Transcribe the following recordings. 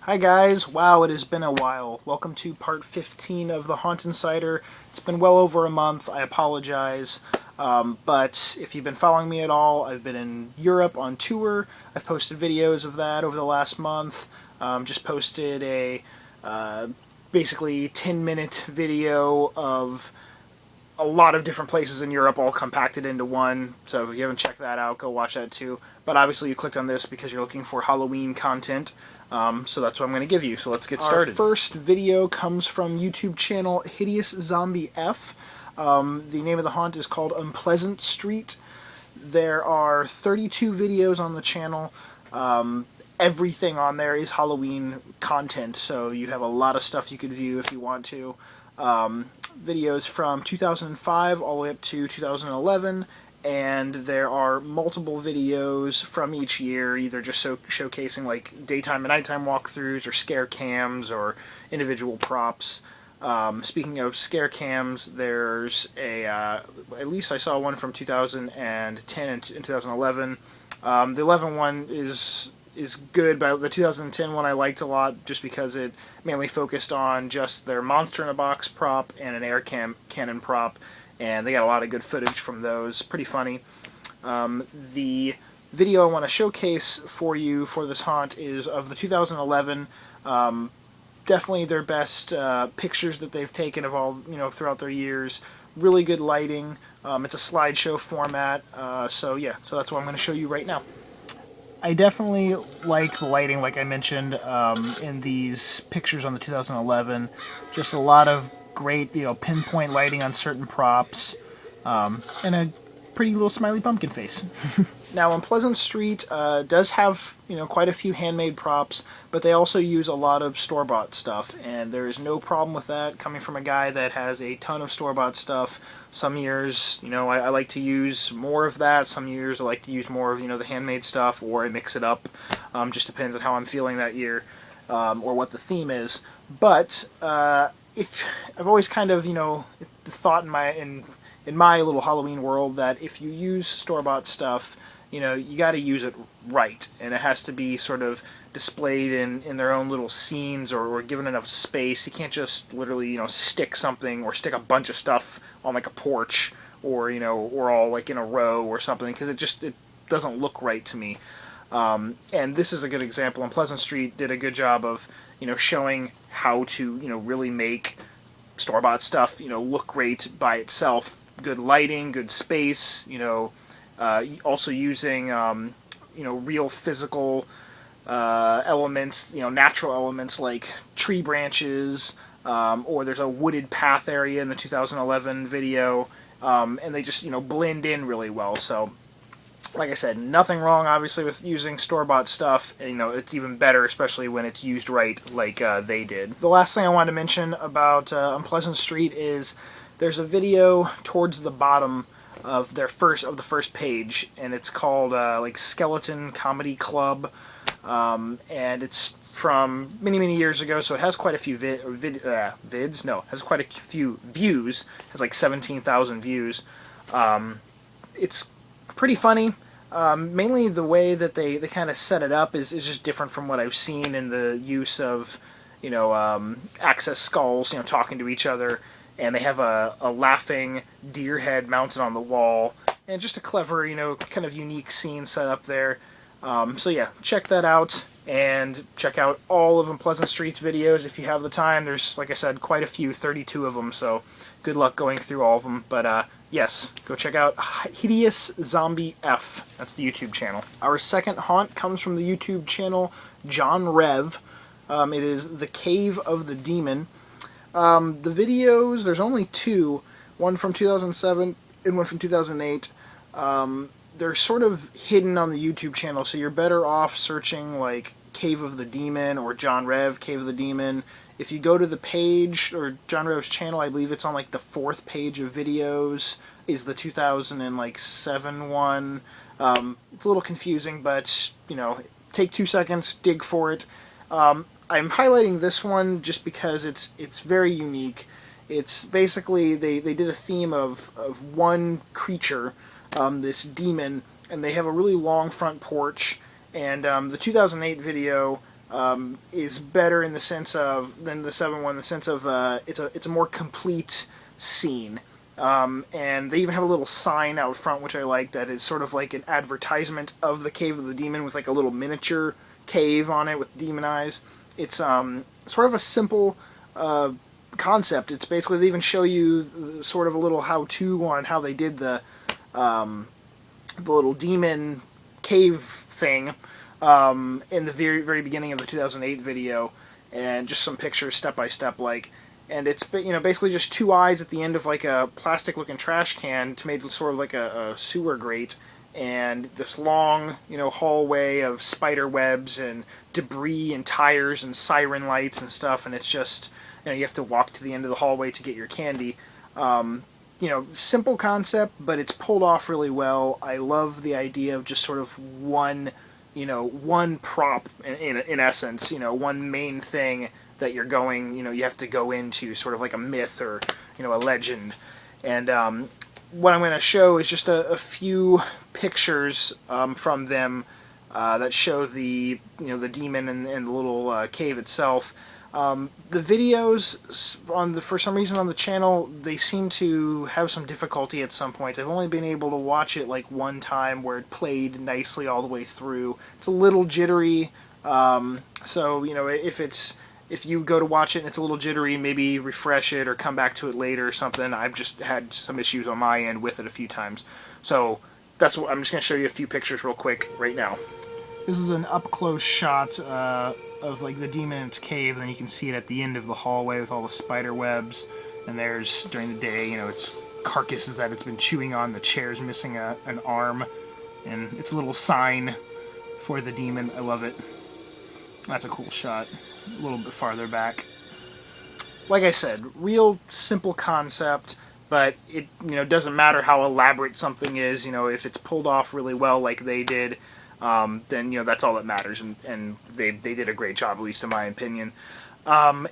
Hi guys, wow, it has been a while. Welcome to part 15 of the Haunt Insider. It's been well over a month, I apologize. But if you've been following me at all, I've been in Europe on tour. I've posted videos of that over the last month. Just posted a basically 10-minute video of a lot of different places in Europe all compacted into one. So if you haven't checked that out, go watch that too. But obviously you clicked on this because you're looking for Halloween content. So that's what I'm going to give you. So let's get started. Our first video comes from YouTube channel Hideous Zombie F. The name of the haunt is called Unpleasant Street. There are 32 videos on the channel. Everything on there is Halloween content, so you have a lot of stuff you could view if you want to. Videos from 2005 all the way up to 2011, and there are multiple videos from each year, either just showcasing like daytime and nighttime walkthroughs or scare cams or individual props. Speaking of scare cams, there's a at least I saw one from 2010 and 2011. The 11 one is good, but the 2010 one I liked a lot just because it mainly focused on just their monster in a box prop and an air cannon prop, and they got a lot of good footage from those. Pretty funny. The video I want to showcase for you for this haunt is of the 2011. Definitely their best pictures that they've taken of all, throughout their years. Really good lighting. It's a slideshow format. So that's what I'm going to show you right now. I definitely like the lighting, like I mentioned, in these pictures on the 2011. Just a lot of great, pinpoint lighting on certain props, and a pretty little smiley pumpkin face. Now, Unpleasant Street does have, quite a few handmade props, but they also use a lot of store-bought stuff, and there is no problem with that coming from a guy that has a ton of store-bought stuff. Some years, I like to use more of that. Some years I like to use more of, the handmade stuff, or I mix it up. Just depends on how I'm feeling that year, or what the theme is. But if I've always kind of, thought in my little Halloween world that if you use store-bought stuff, you got to use it right, and it has to be sort of displayed in their own little scenes or given enough space. You can't just literally, stick something or stick a bunch of stuff on like a porch or, or all like in a row or something, because it doesn't look right to me. And this is a good example. Unpleasant Street did a good job of, showing how to, really make store-bought stuff, look great by itself. Good lighting, good space, also using, real physical elements, natural elements like tree branches, or there's a wooded path area in the 2011 video, and they just, blend in really well. So, like I said, nothing wrong, obviously, with using store-bought stuff. It's even better, especially when it's used right, like they did. The last thing I wanted to mention about Unpleasant Street is there's a video towards the bottom of the first page, and it's called like Skeleton Comedy Club, and it's from many years ago, so it has quite a few vids. No, it has quite a few views. It has like 17,000 views. It's pretty funny. Mainly the way that they kind of set it up is just different from what I've seen in the use of, access skulls, talking to each other. And they have a laughing deer head mounted on the wall, and just a clever, kind of unique scene set up there. So yeah, check that out, and check out all of Unpleasant Street's videos if you have the time. There's, like I said, quite a few, 32 of them, so good luck going through all of them. But yes, go check out Hideous Zombie F. That's the YouTube channel. Our second haunt comes from the YouTube channel John Rev. It is The Cave of the Demon. The videos, there's only two, one from 2007 and one from 2008. They're sort of hidden on the YouTube channel, so you're better off searching like Cave of the Demon or John Rev Cave of the Demon. If you go to the page, or John Rev's channel, I believe it's on like the 4th page of videos, is the 2007 one. It's a little confusing, but, take 2 seconds, dig for it. I'm highlighting this one just because it's very unique. It's basically, they did a theme of one creature, this demon, and they have a really long front porch, and the 2008 video is better in the sense of than the 7-1 in the sense of it's a more complete scene. And they even have a little sign out front, which I like, that is sort of like an advertisement of the Cave of the Demon with like a little miniature cave on it with demon eyes. It's sort of a simple concept. It's basically, they even show you sort of a little how-to on how they did the little demon cave thing in the very, very beginning of the 2008 video, and just some pictures step by step, like. And it's, you know, basically just two eyes at the end of like a plastic-looking trash can to make sort of like a sewer grate, and this long, you know, hallway of spider webs and debris and tires and siren lights and stuff. And it's just, you know, you have to walk to the end of the hallway to get your candy. You know, simple concept, but it's pulled off really well. I love the idea of just sort of one, you know, one prop in essence, you know, one main thing that you're going, you know, you have to go into, sort of like a myth or, you know, a legend. And what I'm going to show is just a few pictures from them that show the, you know, the demon and the little cave itself. The videos for some reason on the channel, they seem to have some difficulty at some points. I've only been able to watch it like one time where it played nicely all the way through. It's a little jittery, so, you know, if you go to watch it and it's a little jittery, maybe refresh it or come back to it later or something. I've just had some issues on my end with it a few times. So that's what I'm just going to show you a few pictures real quick right now. This is an up-close shot of like the demon in its cave, and then you can see it at the end of the hallway with all the spider webs. And there's, during the day, you know, it's carcasses that it's been chewing on. The chair's missing an arm, and it's a little sign for the demon. I love it. That's a cool shot. A little bit farther back. Like I said, real simple concept, but it, you know, doesn't matter how elaborate something is. You know, if it's pulled off really well like they did, then, you know, that's all that matters, and they did a great job, at least in my opinion.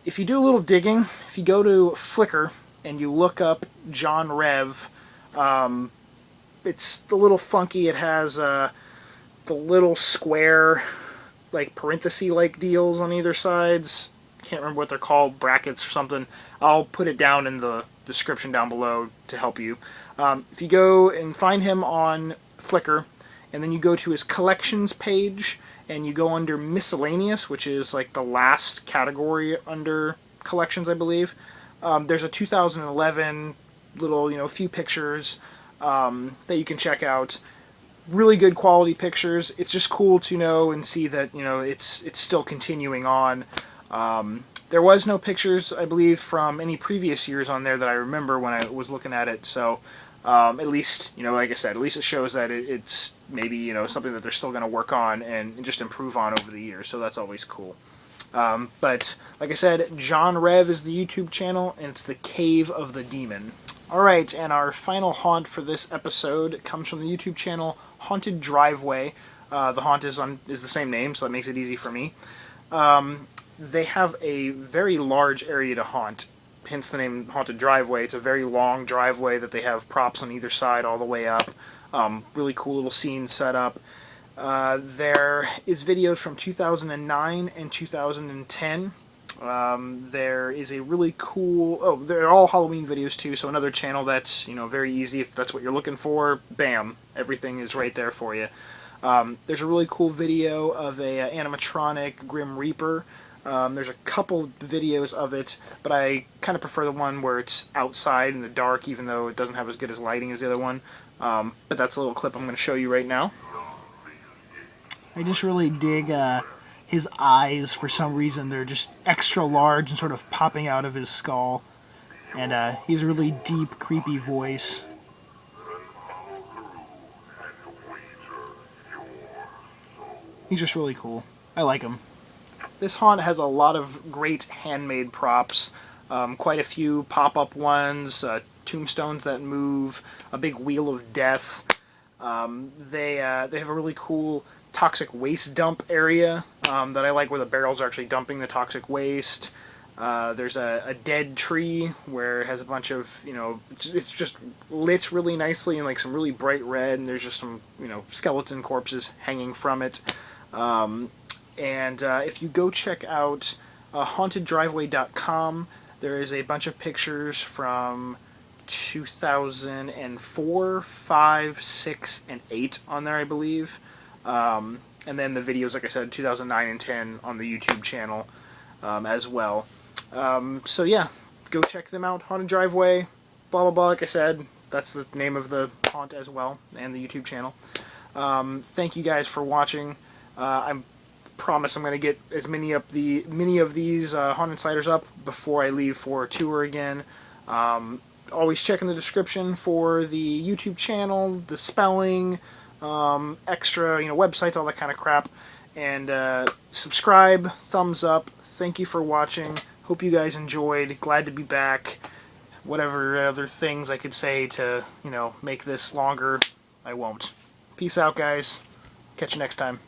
If you do a little digging, if you go to Flickr and you look up John Rev, it's a little funky. It has the little square, like parenthesis-like deals on either sides. Can't remember what they're called, brackets or something. I'll put it down in the description down below to help you. If you go and find him on Flickr, and then you go to his collections page, and you go under miscellaneous, which is like the last category under collections, I believe. There's a 2011 little, you know, few pictures that you can check out. Really good quality pictures. It's just cool to know and see that, you know, it's still continuing on. There was no pictures, I believe, from any previous years on there that I remember when I was looking at it. So at least, you know, like I said, at least it shows that it's maybe, you know, something that they're still going to work on and just improve on over the years. So that's always cool. But like I said, John Rev is the YouTube channel, and it's the Cave of the Demon. Alright, and our final haunt for this episode comes from the YouTube channel Haunted Driveway. The haunt is the same name, so that makes it easy for me. They have a very large area to haunt, hence the name Haunted Driveway. It's a very long driveway that they have props on either side all the way up. Really cool little scene set up. There is videos from 2009 and 2010. There is a really cool... they're all Halloween videos too, so another channel that's, you know, very easy. If that's what you're looking for, bam, everything is right there for you. There's a really cool video of a animatronic Grim Reaper. There's a couple videos of it, but I kind of prefer the one where it's outside in the dark, even though it doesn't have as good as lighting as the other one. But that's a little clip I'm going to show you right now. I just really dig his eyes. For some reason, they're just extra large and sort of popping out of his skull. And he's a really deep, creepy voice. He's just really cool. I like him. This haunt has a lot of great handmade props. Quite a few pop-up ones, tombstones that move, a big wheel of death. They have a really cool toxic waste dump area that I like, where the barrels are actually dumping the toxic waste. There's a dead tree where it has a bunch of, you know, it's just lit really nicely in like some really bright red, and there's just some, you know, skeleton corpses hanging from it. And if you go check out haunteddriveway.com, there is a bunch of pictures from 2004, 5, 6, and 8 on there, I believe. And then the videos, like I said, 2009 and 10 on the YouTube channel as well. So yeah, go check them out. Haunted Driveway, blah blah blah. Like I said, that's the name of the haunt as well, and the YouTube channel. Thank you guys for watching. I promise I'm going to get as many of these Haunted Insiders up before I leave for a tour again. Always check in the description for the YouTube channel, the spelling, extra, websites, all that kind of crap. And subscribe, thumbs up. Thank you for watching. Hope you guys enjoyed. Glad to be back. Whatever other things I could say to, make this longer, I won't. Peace out, guys. Catch you next time.